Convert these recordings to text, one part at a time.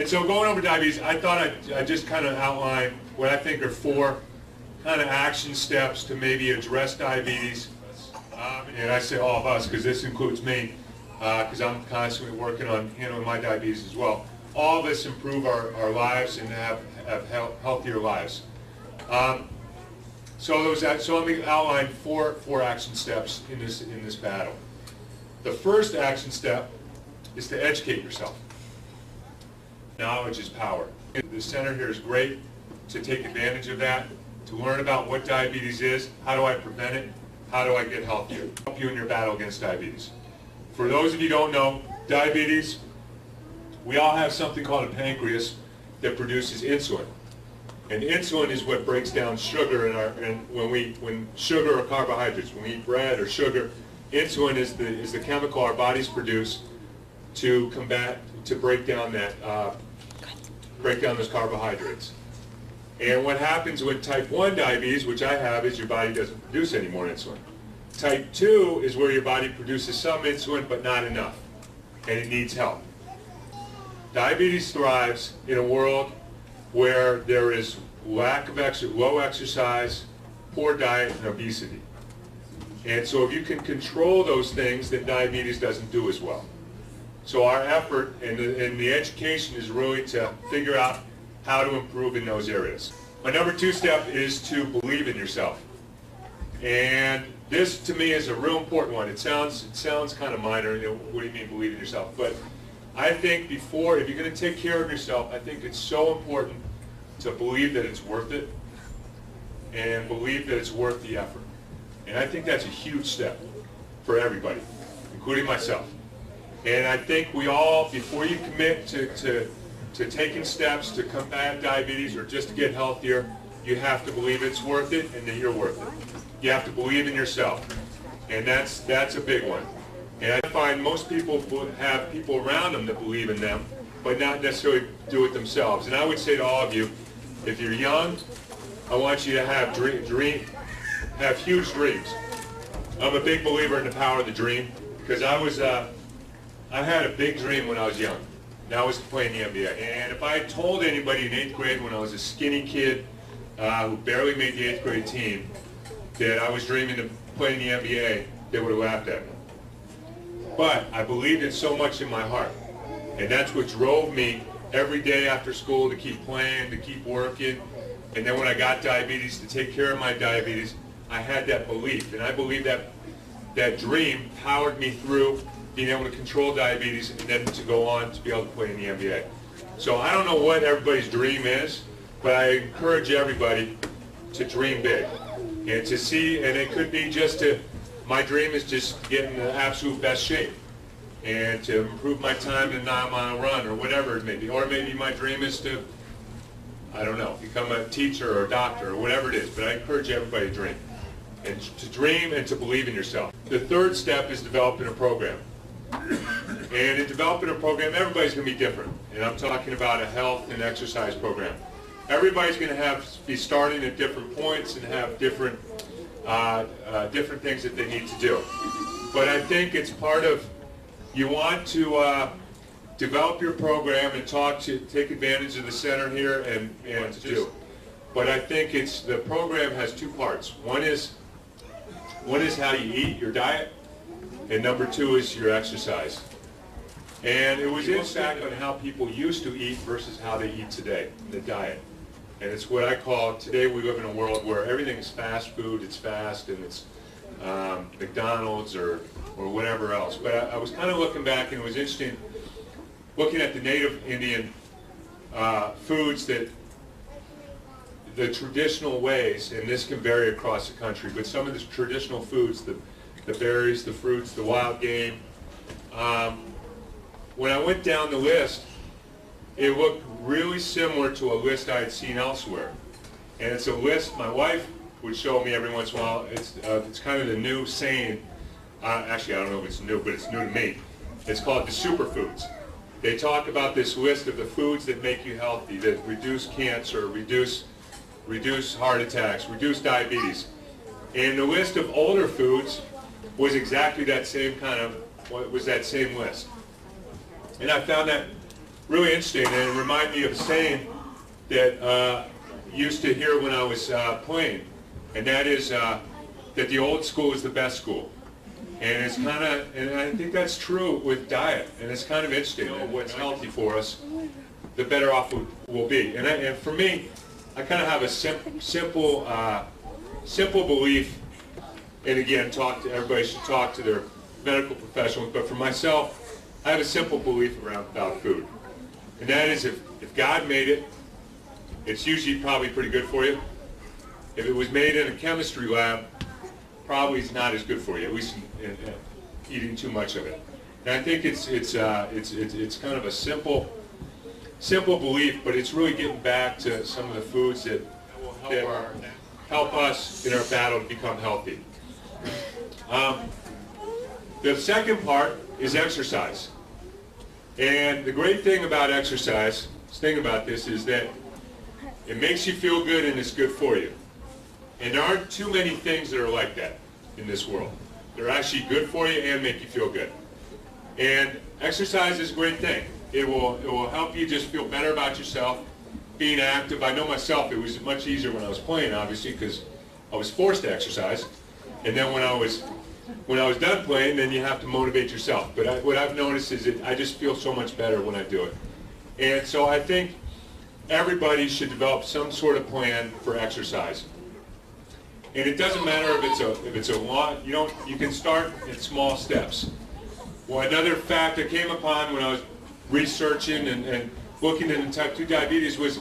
And so going over diabetes, I thought I'd just kind of outline what I think are 4 kind of action steps to maybe address diabetes. And I say all of us because this includes me, because I'm constantly working on handling my diabetes as well. All of us improve our lives and have healthier lives. So let me outline 4 action steps in this battle. The first action step is to educate yourself. Knowledge is power. The center here is great to take advantage of that, to learn about what diabetes is, how do I prevent it, how do I get healthier, help you in your battle against diabetes. For those of you who don't know, diabetes, we all have something called a pancreas that produces insulin. And insulin is what breaks down sugar when sugar or carbohydrates, when we eat bread or sugar, insulin is the chemical our bodies produce to break down those carbohydrates. And what happens with type 1 diabetes, which I have, is your body doesn't produce any more insulin. Type 2 is where your body produces some insulin but not enough, and it needs help. Diabetes thrives in a world where there is low exercise, poor diet, and obesity. And so if you can control those things, then diabetes doesn't do as well. So our effort and the education is really to figure out how to improve in those areas. My number 2 step is to believe in yourself. And this to me is a real important one. It sounds kind of minor, what do you mean believe in yourself? But I think if you're going to take care of yourself, I think it's so important to believe that it's worth it and believe that it's worth the effort. And I think that's a huge step for everybody, including myself. And I think we all, before you commit to taking steps to combat diabetes or just to get healthier, you have to believe it's worth it and that you're worth it. You have to believe in yourself. And that's a big one. And I find most people have people around them that believe in them, but not necessarily do it themselves. And I would say to all of you, if you're young, I want you to have huge dreams. I'm a big believer in the power of the dream because I had a big dream when I was young. That was to play in the NBA. And if I had told anybody in 8th grade when I was a skinny kid who barely made the 8th grade team that I was dreaming of playing in the NBA, they would have laughed at me. But I believed it so much in my heart. And that's what drove me every day after school to keep playing, to keep working. And then when I got diabetes, to take care of my diabetes, I had that belief. And I believe that dream powered me through being able to control diabetes and then to go on to be able to play in the NBA. So I don't know what everybody's dream is, but I encourage everybody to dream big. And to see, and it could be my dream is just get in the absolute best shape and to improve my time in a 9-mile run or whatever it may be. Or maybe my dream is to, I don't know, become a teacher or a doctor or whatever it is. But I encourage everybody to dream. And to dream and to believe in yourself. The 3rd step is developing a program. And in developing a program, everybody's going to be different. And I'm talking about a health and exercise program. Everybody's going to be starting at different points and have different things that they need to do. But I think it's part of, you want to develop your program and take advantage of the center here and to do. But I think the program has 2 parts. One is how you eat, your diet, and number 2 is your exercise. And it was back on how people used to eat versus how they eat today, the diet. And it's what I call, today we live in a world where everything is fast food, it's fast, and it's McDonald's or whatever else. But I was kind of looking back, and it was interesting looking at the native Indian foods that the traditional ways, and this can vary across the country, but some of the traditional foods, the berries, the fruits, the wild game, when I went down the list, it looked really similar to a list I had seen elsewhere. And it's a list my wife would show me every once in a while. It's kind of the new saying. Actually, I don't know if it's new, but it's new to me. It's called the superfoods. They talk about this list of the foods that make you healthy, that reduce cancer, reduce heart attacks, reduce diabetes. And the list of older foods was exactly that same list. And I found that really interesting, and it reminded me of a saying that I used to hear when I was playing, and that is that the old school is the best school. And it's kind of, and I think that's true with diet, and it's kind of interesting. And what's healthy for us, the better off we'll be. And for me, I kind of have a simple belief. And again, everybody should talk to their medical professionals. But for myself, I have a simple belief about food, and that is if God made it, it's usually probably pretty good for you. If it was made in a chemistry lab, probably it's not as good for you, at least in eating too much of it. And I think it's kind of a simple belief, but it's really getting back to some of the foods that will help us in our battle to become healthy. The second part is exercise. And the great thing about exercise, is that it makes you feel good and it's good for you. And there aren't too many things that are like that in this world. They're actually good for you and make you feel good. And exercise is a great thing. It will help you just feel better about yourself, being active. I know myself, it was much easier when I was playing, obviously, because I was forced to exercise. And then when I was done playing, then you have to motivate yourself. But what I've noticed is that I just feel so much better when I do it. And so I think everybody should develop some sort of plan for exercise. And it doesn't matter if it's a lot. You can start in small steps. Well, another fact I came upon when I was researching and looking into type 2 diabetes was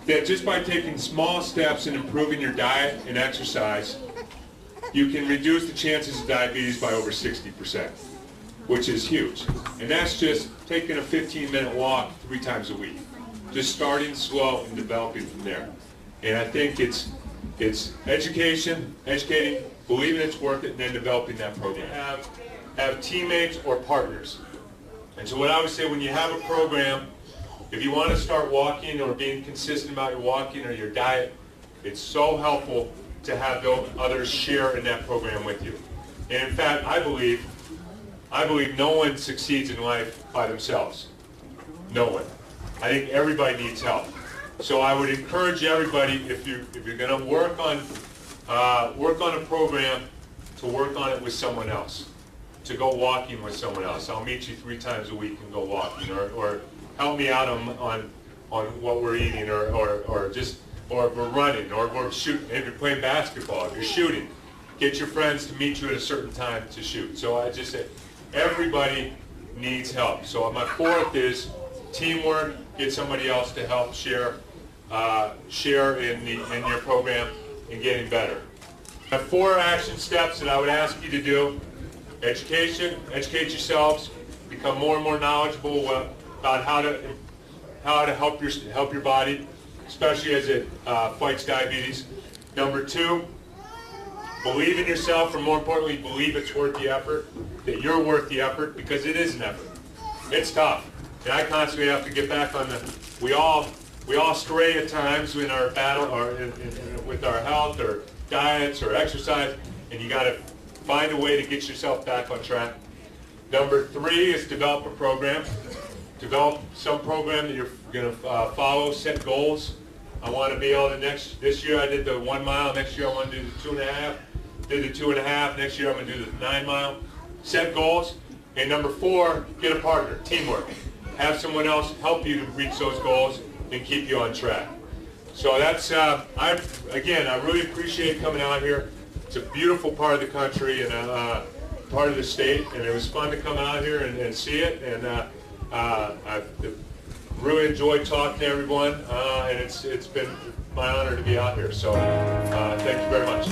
that just by taking small steps and improving your diet and exercise, you can reduce the chances of diabetes by over 60%, which is huge. And that's just taking a 15-minute walk 3 times a week. Just starting slow and developing from there. And I think it's educating, believing it's worth it, and then developing that program. Have teammates or partners. And so what I would say, when you have a program, if you want to start walking or being consistent about your walking or your diet, it's so helpful to have others share in that program with you. And in fact, I believe no one succeeds in life by themselves. No one. I think everybody needs help. So I would encourage everybody, if you're going to work on a program, to work on it with someone else, to go walking with someone else. I'll meet you 3 times a week and go walking, or help me out on what we're eating, or if we're running, or if we're shooting. If you're playing basketball, if you're shooting, get your friends to meet you at a certain time to shoot. So I just say everybody needs help. So my fourth is teamwork. Get somebody else to help share in your program and getting better. I have 4 action steps that I would ask you to do. Education, educate yourselves, become more and more knowledgeable about how to help your body, especially as it fights diabetes. Number 2, believe in yourself, or more importantly, believe it's worth the effort, that you're worth the effort, because it is an effort. It's tough. And I constantly have to get back on we all stray at times in our battle, or with our health, or diets, or exercise, and you got to find a way to get yourself back on track. Number 3 is develop a program. Develop some program that you're going to follow, set goals. I want to be able to this year I did the 1 mile, next year I want to do the 2.5, did the 2.5, next year I'm going to do the 9 mile. Set goals. And number 4, get a partner, teamwork. Have someone else help you to reach those goals and keep you on track. So that's, I really appreciate coming out here. It's a beautiful part of the country and part of the state, and it was fun to come out here and see it. And I really enjoyed talking to everyone, and it's been my honor to be out here. So thank you very much.